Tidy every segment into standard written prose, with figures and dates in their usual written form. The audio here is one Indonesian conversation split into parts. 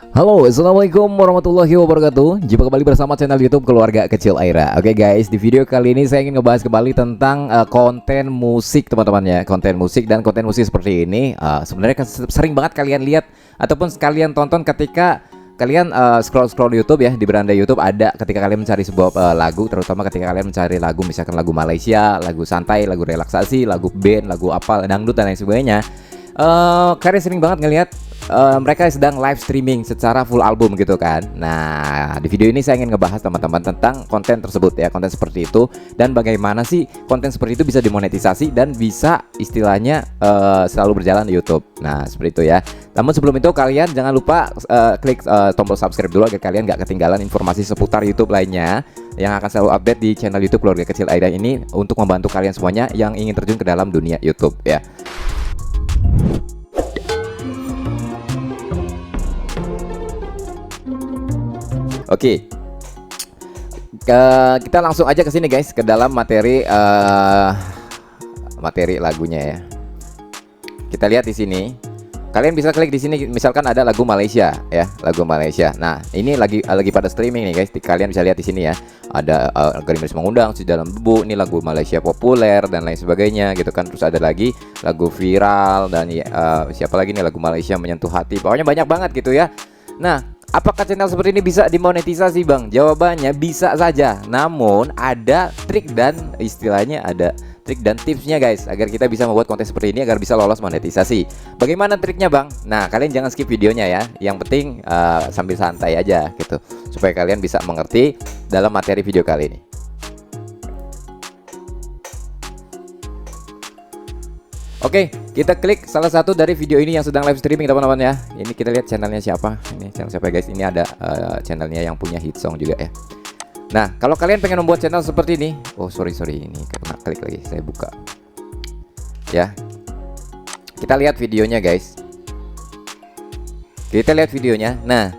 Halo, assalamualaikum warahmatullahi wabarakatuh. Jumpa kembali bersama channel YouTube Keluarga Kecil Aira. Oke guys, di video kali ini saya ingin ngebahas kembali tentang konten musik teman-teman ya. Konten musik dan konten musik seperti ini sebenarnya sering banget kalian lihat ataupun kalian tonton ketika kalian scroll YouTube ya. Di beranda YouTube ada ketika kalian mencari sebuah lagu, terutama ketika kalian mencari lagu, misalkan lagu Malaysia, lagu santai, lagu relaksasi, lagu band, lagu apa, dangdut dan lain sebagainya. Kalian sering banget ngelihat mereka sedang live streaming secara full album gitu kan. Nah, di video ini saya ingin ngebahas teman-teman tentang konten tersebut ya, konten seperti itu, dan bagaimana sih konten seperti itu bisa dimonetisasi dan bisa istilahnya selalu berjalan di YouTube. Nah, seperti itu ya. Namun sebelum itu kalian jangan lupa klik tombol subscribe dulu agar kalian gak ketinggalan informasi seputar YouTube lainnya yang akan selalu update di channel YouTube Keluarga Kecil Aira ini untuk membantu kalian semuanya yang ingin terjun ke dalam dunia YouTube ya. Oke, kita langsung aja ke sini guys, ke dalam materi materi lagunya ya. Kita lihat di sini. Kalian bisa klik di sini, misalkan ada lagu Malaysia ya, lagu Malaysia. Nah, ini lagi pada streaming nih guys. Kalian bisa lihat di sini ya. Ada Gerimis Mengundang, Si Dalam Debu, ini lagu Malaysia populer dan lain sebagainya gitu kan. Terus ada lagi lagu viral dan siapa lagi nih, lagu Malaysia Menyentuh Hati. Pokoknya banyak banget gitu ya. Nah, apakah channel seperti ini bisa dimonetisasi bang? Jawabannya bisa saja. Namun ada trik dan istilahnya ada trik dan tipsnya guys, agar kita bisa membuat konten seperti ini agar bisa lolos monetisasi. Bagaimana triknya bang? Nah, kalian jangan skip videonya ya. Yang penting sambil santai aja gitu, supaya kalian bisa mengerti dalam materi video kali ini. Oke, kita klik salah satu dari video ini yang sedang live streaming teman-teman ya. Ini kita lihat channelnya siapa. Ini channel siapa guys? Ini ada channelnya yang punya hit song juga ya. Nah, kalau kalian pengen membuat channel seperti ini, oh sorry ini kena klik lagi, saya buka. Ya, kita lihat videonya guys. Kita lihat videonya. Nah,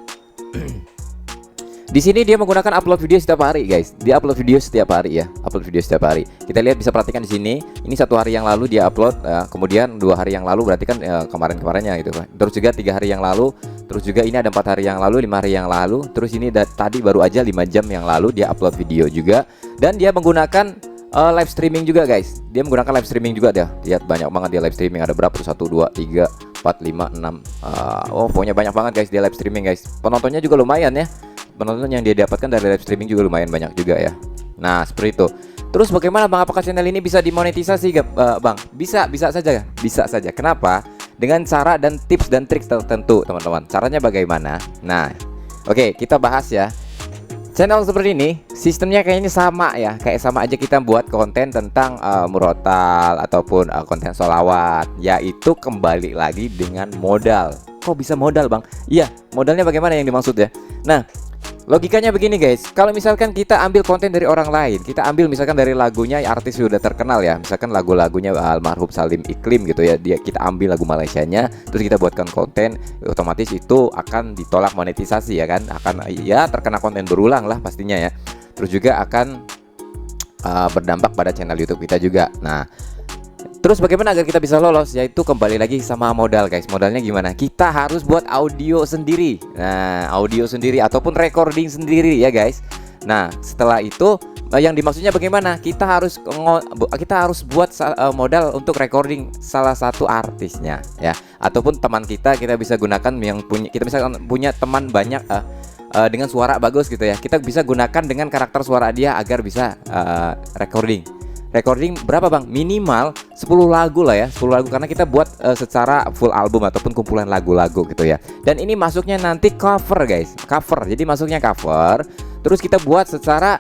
di sini dia menggunakan upload video setiap hari guys. Dia upload video setiap hari ya, upload video setiap hari. Kita lihat, bisa perhatikan di sini. Ini 1 hari yang lalu dia upload, kemudian 2 hari yang lalu berarti kan kemarin-kemarinnya gitu kan. Terus juga 3 hari yang lalu. Terus juga ini ada 4 hari yang lalu, 5 hari yang lalu. Terus ini tadi baru aja 5 jam yang lalu dia upload video juga. Dan dia menggunakan live streaming juga guys. Dia menggunakan live streaming juga dia. Lihat banyak banget dia live streaming. Ada berapa tuh? 1, 2, 3, 4, 5, 6. Oh pokoknya banyak banget guys dia live streaming guys. Penontonnya juga lumayan ya. Penonton yang dia dapatkan dari live streaming juga lumayan banyak juga ya. Nah seperti itu. Terus bagaimana bang? Apakah channel ini bisa dimonetisasi bang? Bisa saja. Bisa saja. Kenapa? Dengan cara dan tips dan trik tertentu teman-teman. Caranya bagaimana? Nah, oke, kita bahas ya. Channel seperti ini sistemnya kayaknya sama ya. Kayak sama aja kita buat konten tentang murotal ataupun konten sholawat. Yaitu kembali lagi dengan modal. Kok bisa modal bang? Iya, modalnya bagaimana yang dimaksud ya? Nah, logikanya begini guys, kalau misalkan kita ambil konten dari orang lain, kita ambil misalkan dari lagunya artis sudah terkenal ya, misalkan lagu-lagunya almarhum Salim Iklim gitu ya, kita ambil lagu Malaysianya, terus kita buatkan konten, otomatis itu akan ditolak monetisasi ya kan, akan ya terkena konten berulang lah pastinya ya, terus juga akan berdampak pada channel YouTube kita juga. Nah, terus bagaimana agar kita bisa lolos? Yaitu kembali lagi sama modal guys. Modalnya gimana? Kita harus buat audio sendiri. Nah, audio sendiri ataupun recording sendiri ya guys. Nah, setelah itu yang dimaksudnya bagaimana? Kita harus buat modal untuk recording salah satu artisnya ya. Ataupun teman kita bisa gunakan yang kita misalkan punya teman banyak dengan suara bagus gitu ya. Kita bisa gunakan dengan karakter suara dia agar bisa recording berapa bang? Minimal 10 lagu lah ya, 10 lagu, karena kita buat secara full album ataupun kumpulan lagu-lagu gitu ya. Dan ini masuknya nanti cover guys, cover. Jadi masuknya cover, terus kita buat secara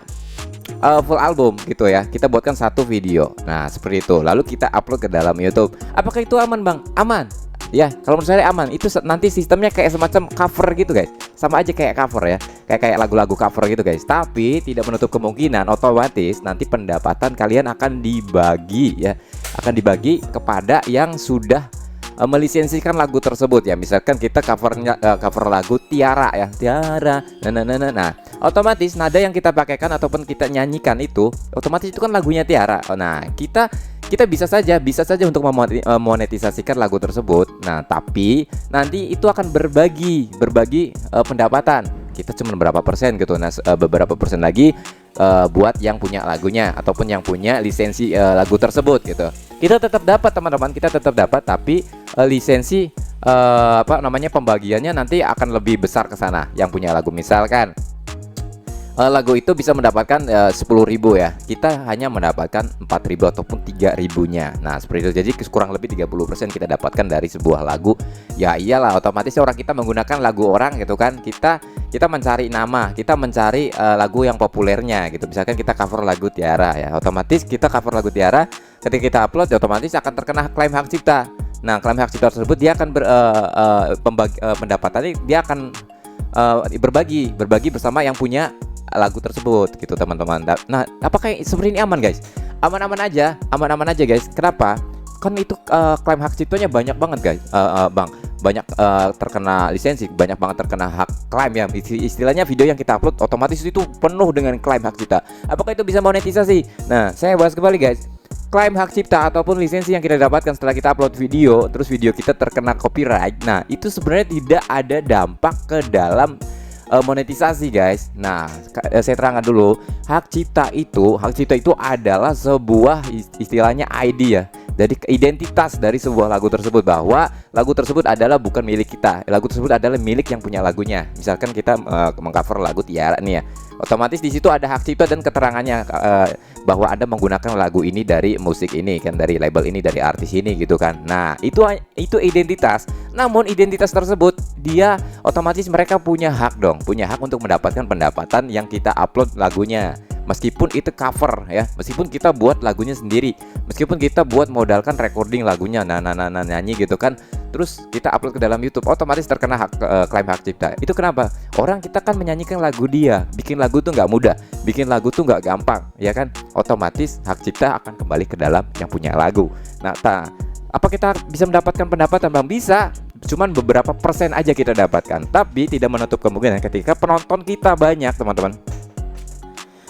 full album gitu ya. Kita buatkan satu video. Nah seperti itu, lalu kita upload ke dalam YouTube. Apakah itu aman bang? Aman. Ya, kalau menurut saya aman. Itu nanti sistemnya kayak semacam cover gitu guys. Sama aja kayak cover ya. Kayak lagu-lagu cover gitu guys. Tapi tidak menutup kemungkinan otomatis nanti pendapatan kalian akan dibagi ya. Akan dibagi kepada yang sudah melisensikan lagu tersebut ya. Misalkan kita cover lagu Tiara ya. Tiara. Nah, otomatis nada yang kita pakaikan ataupun kita nyanyikan itu otomatis itu kan lagunya Tiara. Nah, kita kita bisa saja untuk memonetisasikan lagu tersebut. Nah, tapi nanti itu akan berbagi pendapatan. Kita cuma berapa persen gitu. Nah, beberapa persen lagi buat yang punya lagunya ataupun yang punya lisensi lagu tersebut gitu. Kita tetap dapat teman-teman, kita tetap dapat, tapi lisensi pembagiannya nanti akan lebih besar ke sana. Yang punya lagu misalkan lagu itu bisa mendapatkan 10.000 ya, kita hanya mendapatkan 4.000 ataupun 3.000-nya. Nah, seperti itu. Jadi kurang lebih 30% kita dapatkan dari sebuah lagu. Ya iyalah, otomatis orang kita menggunakan lagu orang gitu kan. Kita mencari nama, kita mencari lagu yang populernya gitu. Misalkan kita cover lagu Tiara ya, otomatis kita cover lagu Tiara, ketika kita upload ya otomatis akan terkena klaim hak cipta. Nah, klaim hak cipta tersebut dia akan pendapatannya dia akan berbagi bersama yang punya lagu tersebut gitu teman-teman. Nah, apakah seperti ini aman guys? Aman-aman aja guys. Kenapa? Kan itu klaim hak ciptanya banyak banget guys, bang. Banyak terkena lisensi, banyak banget terkena hak klaim ya. Istilahnya video yang kita upload otomatis itu penuh dengan klaim hak cipta. Apakah itu bisa monetisasi? Nah, saya bahas kembali guys. Klaim hak cipta ataupun lisensi yang kita dapatkan setelah kita upload video, terus video kita terkena copyright. Nah, itu sebenarnya tidak ada dampak ke dalam monetisasi guys. Nah, saya terangkan dulu, hak cipta itu adalah sebuah istilahnya ID ya. Jadi identitas dari sebuah lagu tersebut, bahwa lagu tersebut adalah bukan milik kita. Lagu tersebut adalah milik yang punya lagunya. Misalkan kita mengcover lagu Tiara nih ya. Otomatis di situ ada hak cipta dan keterangannya bahwa Anda menggunakan lagu ini dari musik ini kan, dari label ini, dari artis ini gitu kan. Nah, itu identitas. Namun identitas tersebut dia otomatis mereka punya hak dong, punya hak untuk mendapatkan pendapatan yang kita upload lagunya. Meskipun itu cover ya, meskipun kita buat lagunya sendiri, meskipun kita buat modalkan recording lagunya, nyanyi gitu kan, terus kita upload ke dalam YouTube, otomatis terkena klaim hak cipta. Itu kenapa? Orang kita kan menyanyikan lagu dia, bikin lagu tuh nggak mudah, bikin lagu tuh nggak gampang, ya kan? Otomatis hak cipta akan kembali ke dalam yang punya lagu. Nah, apa kita bisa mendapatkan pendapatan bang? Bisa, cuman beberapa persen aja kita dapatkan, tapi tidak menutup kemungkinan ketika penonton kita banyak teman-teman.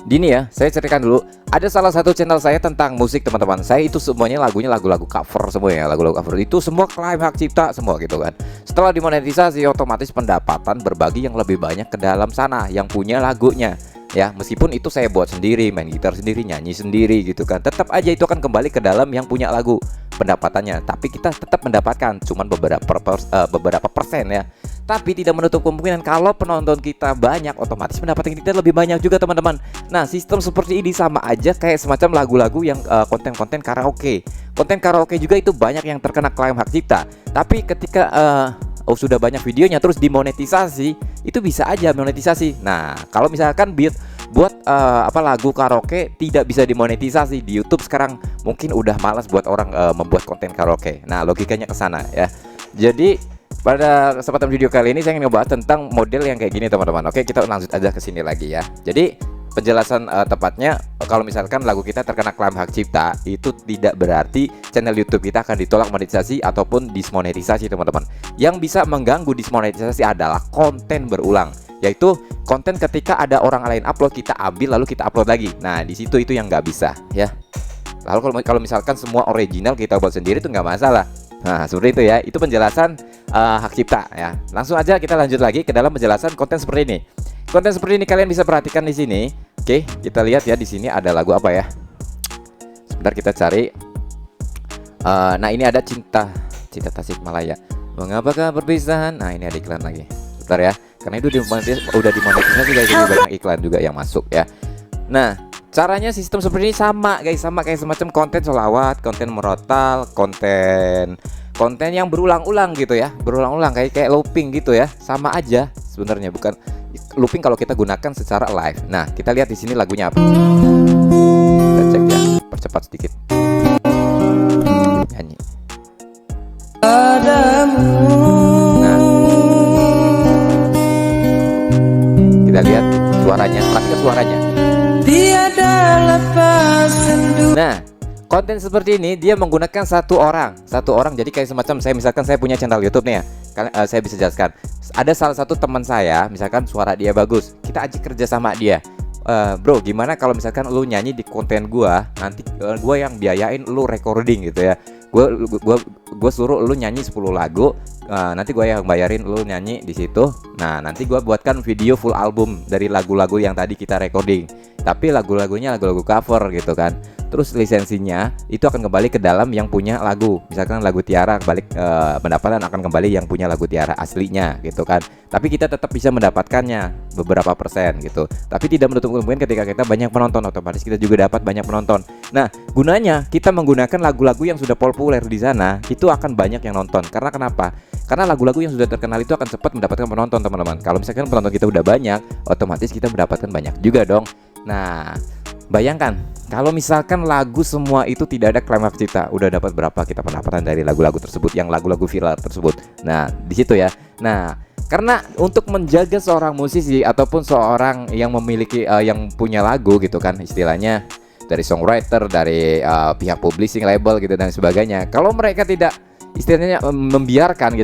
Dini ya, saya ceritakan dulu. Ada salah satu channel saya tentang musik teman-teman. Saya itu semuanya lagunya lagu-lagu cover semua ya, lagu-lagu cover itu semua klaim hak cipta semua gitu kan. Setelah dimonetisasi, otomatis pendapatan berbagi yang lebih banyak ke dalam sana yang punya lagunya. Ya, meskipun itu saya buat sendiri, main gitar sendiri, nyanyi sendiri gitu kan, tetap aja itu akan kembali ke dalam yang punya lagu pendapatannya. Tapi kita tetap mendapatkan cuman beberapa persen ya. Tapi tidak menutup kemungkinan kalau penonton kita banyak, otomatis pendapatan kita lebih banyak juga teman-teman. Nah, sistem seperti ini sama aja kayak semacam lagu-lagu yang konten-konten karaoke. Konten karaoke juga itu banyak yang terkena klaim hak cipta. Tapi ketika sudah banyak videonya terus dimonetisasi, itu bisa aja monetisasi. Nah, kalau misalkan buat lagu karaoke tidak bisa dimonetisasi di YouTube sekarang, mungkin udah malas buat orang membuat konten karaoke. Nah, logikanya ke sana ya. Jadi pada kesempatan video kali ini saya ingin ngebahas tentang model yang kayak gini teman-teman. Oke, kita lanjut aja ke sini lagi ya. Jadi penjelasan tepatnya, kalau misalkan lagu kita terkena klaim hak cipta, itu tidak berarti channel YouTube kita akan ditolak monetisasi ataupun dismonetisasi teman-teman. Yang bisa mengganggu dismonetisasi adalah konten berulang, yaitu konten ketika ada orang lain upload kita ambil lalu kita upload lagi. Nah, di situ itu yang nggak bisa ya. Lalu kalau misalkan semua original kita buat sendiri itu nggak masalah. Nah, seperti itu ya. Itu penjelasan hak cipta ya. Langsung aja kita lanjut lagi ke dalam penjelasan konten seperti ini. Konten seperti ini kalian bisa perhatikan di sini. Oke, kita lihat ya di sini ada lagu apa ya. Sebentar kita cari. Nah, ini ada cinta Tasikmalaya. Mengapakah perpisahan? Nah, ini ada iklan lagi. Sebentar ya. Karena itu udah dimonetisasi guys, jadi banyak iklan juga yang masuk ya. Nah, caranya sistem seperti ini sama guys, sama kayak semacam konten sholawat, konten murotal, konten yang berulang-ulang gitu ya, berulang-ulang kayak looping gitu ya, sama aja sebenarnya. Bukan looping kalau kita gunakan secara live. Nah, kita lihat di sini lagunya apa. Kita cek ya, percepat sedikit. Nyanyi. Nah, kita lihat suaranya, perhatikan suaranya. Nah, konten seperti ini dia menggunakan satu orang. Jadi kayak semacam misalkan saya punya channel YouTube nih ya. Saya bisa jelaskan. Ada salah satu teman saya, misalkan suara dia bagus, kita ajak kerja sama dia. bro, gimana kalau misalkan lu nyanyi di konten gua, nanti gua yang biayain lu recording gitu ya. Gua suruh lu nyanyi 10 lagu, nanti gua yang bayarin lu nyanyi di situ. Nah, nanti gua buatkan video full album dari lagu-lagu yang tadi kita recording. Tapi lagu-lagunya lagu-lagu cover gitu kan. Terus lisensinya itu akan kembali ke dalam yang punya lagu. Misalkan lagu Tiara balik, pendapatan akan kembali yang punya lagu Tiara aslinya gitu kan. Tapi kita tetap bisa mendapatkannya beberapa persen gitu. Tapi tidak menutup kemungkinan ketika kita banyak penonton, otomatis kita juga dapat banyak penonton. Nah, gunanya kita menggunakan lagu-lagu yang sudah populer di sana, itu akan banyak yang nonton. Karena kenapa? Karena lagu-lagu yang sudah terkenal itu akan cepat mendapatkan penonton, teman-teman. Kalau misalkan penonton kita udah banyak, otomatis kita mendapatkan banyak juga dong. Nah, bayangkan kalau misalkan lagu semua itu tidak ada klimaks cipta, udah dapat berapa kita pendapatan dari lagu-lagu tersebut, yang lagu-lagu viral tersebut. Nah, di situ ya. Nah, karena untuk menjaga seorang musisi ataupun seorang yang memiliki yang punya lagu gitu kan, istilahnya dari songwriter, dari pihak publishing label gitu dan sebagainya. Kalau mereka tidak istilahnya membiarkan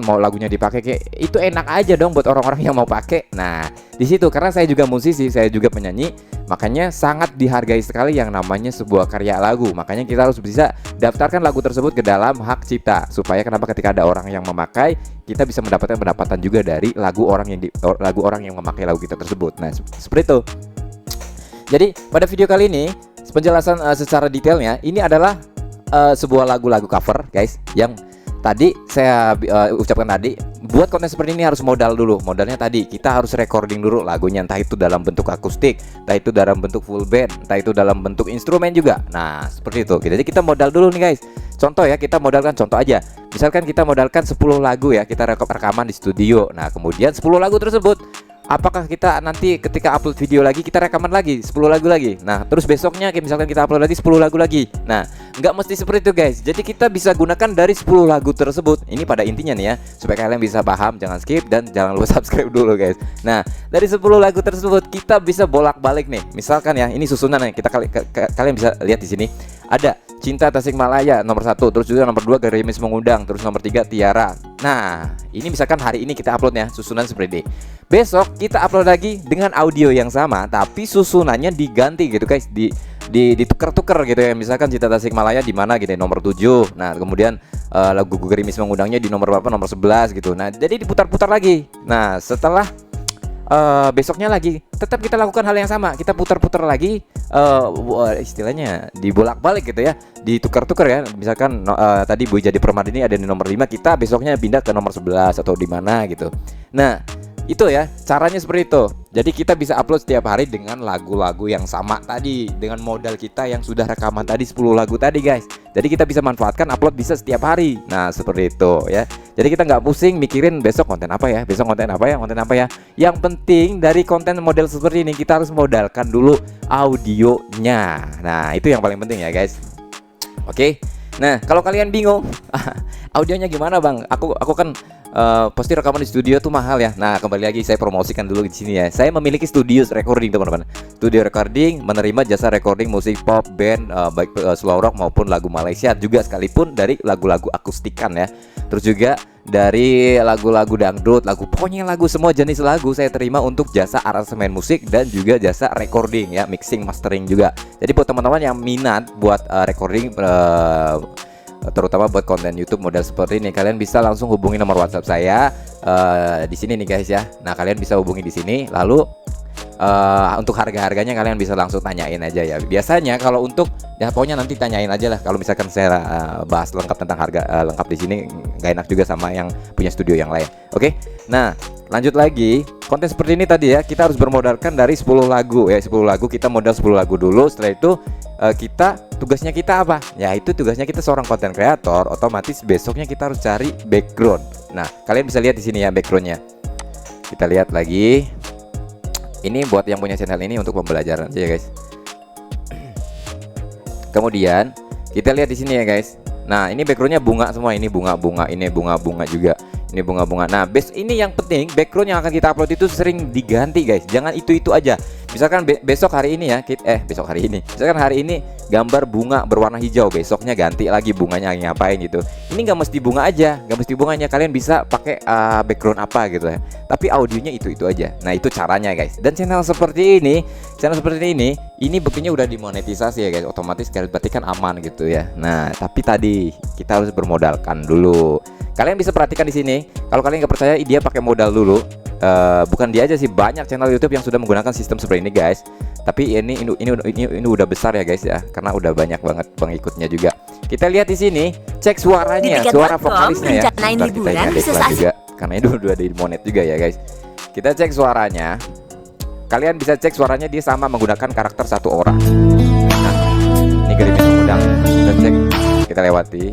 mau lagunya dipakai, kayak itu enak aja dong buat orang-orang yang mau pakai. Nah, di situ karena saya juga musisi, saya juga penyanyi, makanya sangat dihargai sekali yang namanya sebuah karya lagu. Makanya kita harus bisa daftarkan lagu tersebut ke dalam hak cipta, supaya kenapa ketika ada orang yang memakai, kita bisa mendapatkan pendapatan juga dari lagu orang yang memakai lagu kita tersebut. Nah, seperti itu. Jadi pada video kali ini penjelasan secara detailnya ini adalah sebuah lagu-lagu cover guys, yang tadi saya ucapkan tadi. Buat konten seperti ini harus modal dulu. Modalnya tadi kita harus recording dulu lagunya, entah itu dalam bentuk akustik, entah itu dalam bentuk full band, entah itu dalam bentuk instrumen juga. Nah, seperti itu. Jadi kita modal dulu nih guys. Contoh ya, kita modalkan contoh aja. Misalkan kita modalkan 10 lagu ya, kita rekaman di studio. Nah, kemudian 10 lagu tersebut, apakah kita nanti ketika upload video lagi kita rekaman lagi 10 lagu lagi. Nah, terus besoknya misalkan kita upload lagi 10 lagu lagi. Nah, nggak mesti seperti itu guys. Jadi kita bisa gunakan dari 10 lagu tersebut. Ini pada intinya nih ya, supaya kalian bisa paham, jangan skip dan jangan lupa subscribe dulu guys. Nah, dari 10 lagu tersebut kita bisa bolak-balik nih. Misalkan ya, ini susunan nih. Kalian bisa lihat di sini. Ada Cinta Tasikmalaya nomor 1, terus juga nomor 2 Gerimis Mengundang, terus nomor 3 Tiara. Nah, ini misalkan hari ini kita uploadnya susunan seperti ini. Besok kita upload lagi dengan audio yang sama, tapi susunannya diganti gitu guys, ditukar-tukar gitu ya. Misalkan Cinta Tasikmalaya di mana gitu, nomor 7. Nah, kemudian lagu Gerimis Mengundangnya di nomor berapa? Nomor 11 gitu. Nah, jadi diputar-putar lagi. Nah, setelah besoknya lagi tetap kita lakukan hal yang sama, kita putar-putar lagi, istilahnya dibolak-balik gitu ya, ditukar-tukar ya. Misalkan tadi Boy Jadi Permadani ada di nomor 5, kita besoknya pindah ke nomor 11 atau di mana gitu. Nah, itu ya caranya seperti itu. Jadi kita bisa upload setiap hari dengan lagu-lagu yang sama tadi, dengan modal kita yang sudah rekaman tadi 10 lagu tadi guys. Jadi kita bisa manfaatkan upload bisa setiap hari. Nah, seperti itu ya. Jadi kita nggak pusing mikirin besok konten apa ya, besok konten apa ya. Yang penting dari konten model seperti ini kita harus modalkan dulu audionya. Nah, itu yang paling penting ya guys. Oke. Nah, kalau kalian bingung audionya gimana bang? Aku kan pasti rekaman di studio tuh mahal ya. Nah, kembali lagi saya promosikan dulu di sini ya. Saya memiliki studio recording teman-teman. Studio recording, menerima jasa recording musik pop, band, baik slow rock maupun lagu Malaysia juga, sekalipun dari lagu-lagu akustikan ya. Terus juga dari lagu-lagu dangdut, pokoknya lagu, semua jenis lagu saya terima untuk jasa aransemen musik dan juga jasa recording ya, mixing, mastering juga. Jadi buat teman-teman yang minat buat recording, terutama buat konten YouTube model seperti ini, kalian bisa langsung hubungi nomor WhatsApp saya di sini nih guys ya. Nah, kalian bisa hubungi di sini. Lalu untuk harga-harganya kalian bisa langsung tanyain aja ya. Biasanya kalau untuk ya pokoknya nanti tanyain aja lah. Kalau misalkan saya bahas lengkap tentang harga lengkap di sini, nggak enak juga sama yang punya studio yang lain. Oke. Nah, lanjut lagi. Konten seperti ini tadi ya, kita harus bermodalkan dari 10 lagu ya. 10 lagu kita modal 10 lagu dulu. Setelah itu tugasnya kita apa? Ya, itu tugasnya kita seorang konten kreator, otomatis besoknya kita harus cari background. Nah, kalian bisa lihat di sini ya backgroundnya. Kita lihat lagi. Ini buat yang punya channel ini untuk pembelajaran aja ya guys. Kemudian kita lihat di sini ya guys. Nah, ini backgroundnya bunga semua. Ini bunga-bunga, ini bunga-bunga juga. Ini bunga-bunga. Nah, ini yang penting, background yang akan kita upload itu sering diganti guys. Jangan itu aja. Misalkan besok hari ini ya, besok hari ini. Misalkan hari ini gambar bunga berwarna hijau, besoknya ganti lagi bunganya ngapain gitu. Ini nggak mesti bunga aja, nggak mesti bunganya. Kalian bisa pakai background apa gitu ya. Tapi audionya itu aja. Nah itu caranya guys. Dan channel seperti ini buktinya udah dimonetisasi ya guys. Otomatis berarti kan aman gitu ya. Nah tapi tadi kita harus bermodalkan dulu. Kalian bisa perhatikan di sini. Kalau kalian nggak percaya, dia pakai modal dulu. Bukan dia aja sih, banyak channel YouTube yang sudah menggunakan sistem seperti ini guys. Tapi ini udah besar ya guys ya, karena udah banyak banget pengikutnya juga. Kita lihat di sini, cek suaranya, suara vokalisnya ya. Ntar kita edit lah juga, karena ini udah di monet juga ya guys. Kita cek suaranya. Kalian bisa cek suaranya, dia sama menggunakan karakter satu orang. Nah, ini Gerimis mengundang. Kita cek, kita lewati.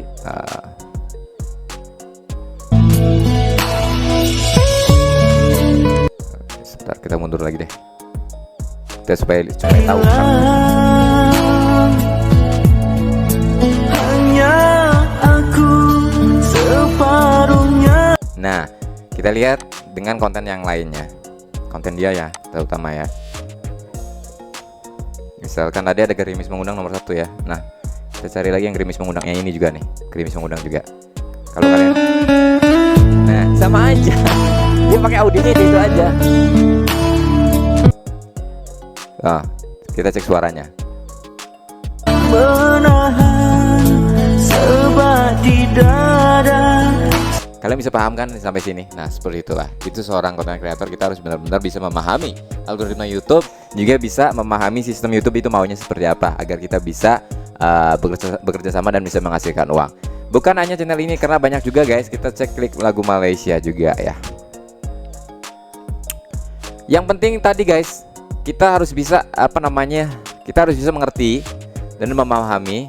Sebentar, kita mundur lagi deh. Kita supaya tahu kan. Nah, kita lihat dengan konten yang lainnya. Konten dia ya, terutama ya. Misalkan tadi ada Gerimis mengundang nomor 1 ya. Nah, kita cari lagi yang Gerimis mengundangnya ini juga nih. Gerimis mengundang juga. Kalau kalian, nah sama aja. Dia pakai audionya itu aja. Nah, kita cek suaranya. Kalian bisa paham kan sampai sini? Nah seperti itulah. Itu seorang content creator, kita harus benar-benar bisa memahami algoritma YouTube, juga bisa memahami sistem YouTube itu maunya seperti apa, agar kita bisa bekerja sama dan bisa menghasilkan uang. Bukan hanya channel ini, karena banyak juga guys. Kita cek klik lagu Malaysia juga ya. Yang penting tadi guys, kita harus bisa kita harus bisa mengerti dan memahami.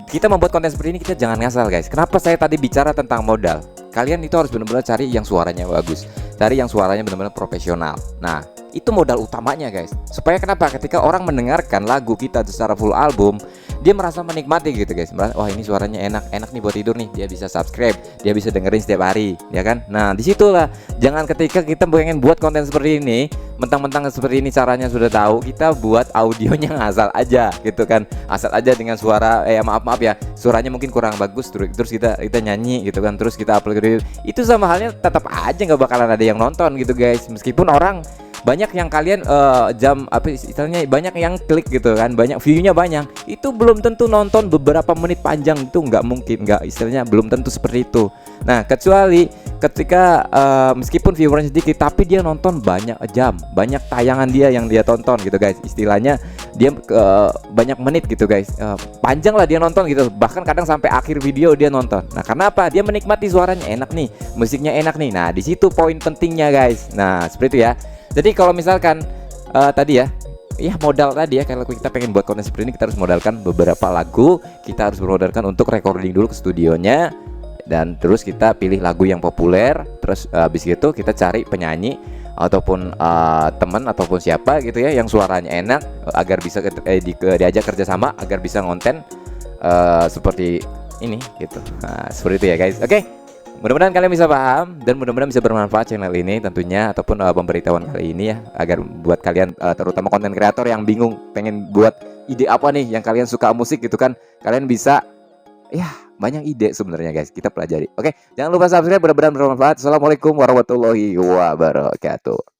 Kita membuat konten seperti ini, kita jangan ngasal guys. Kenapa saya tadi bicara tentang modal? Kalian itu harus benar-benar cari yang suaranya bagus, cari yang suaranya benar-benar profesional. Nah itu modal utamanya guys. Supaya kenapa? Ketika orang mendengarkan lagu kita secara full album, dia merasa menikmati gitu guys. Merasa, wah ini suaranya enak nih buat tidur nih. Dia bisa subscribe, dia bisa dengerin setiap hari, ya kan? Nah disitulah, jangan ketika kita pengen buat konten seperti ini, mentang-mentang seperti ini caranya sudah tahu, kita buat audionya ngasal aja gitu kan. Asal aja dengan suara maaf ya, suaranya mungkin kurang bagus, terus kita nyanyi gitu kan, terus kita upload gitu. Itu sama halnya tetap aja nggak bakalan ada yang nonton gitu guys. Meskipun orang banyak yang kalian istilahnya banyak yang klik gitu kan, banyak view-nya banyak, itu belum tentu nonton beberapa menit panjang. Itu nggak mungkin, nggak, istilahnya belum tentu seperti itu. Nah kecuali ketika meskipun viewernya sedikit, tapi dia nonton banyak jam, banyak tayangan dia yang dia tonton gitu guys. Istilahnya dia banyak menit gitu guys, panjang lah dia nonton gitu, bahkan kadang sampai akhir video dia nonton. Nah karena apa? Dia menikmati suaranya enak nih, musiknya enak nih. Nah di situ poin pentingnya guys. Nah seperti itu ya. Jadi kalau misalkan tadi ya modal tadi ya, kalau kita pengen buat konten seperti ini, kita harus modalkan beberapa lagu, kita harus modalkan untuk recording dulu ke studionya, dan terus kita pilih lagu yang populer. Terus habis itu kita cari penyanyi ataupun teman ataupun siapa gitu ya yang suaranya enak, agar bisa diajak kerjasama, agar bisa ngonten seperti ini gitu. Nah seperti itu ya guys. Oke. Mudah-mudahan kalian bisa paham dan mudah-mudahan bisa bermanfaat channel ini tentunya, ataupun pemberitahuan kali ini ya, agar buat kalian terutama konten kreator yang bingung pengen buat ide apa nih, yang kalian suka musik gitu kan, kalian bisa ya banyak ide sebenarnya guys, kita pelajari. Oke, jangan lupa subscribe, mudah-mudahan bermanfaat. Assalamualaikum warahmatullahi wabarakatuh.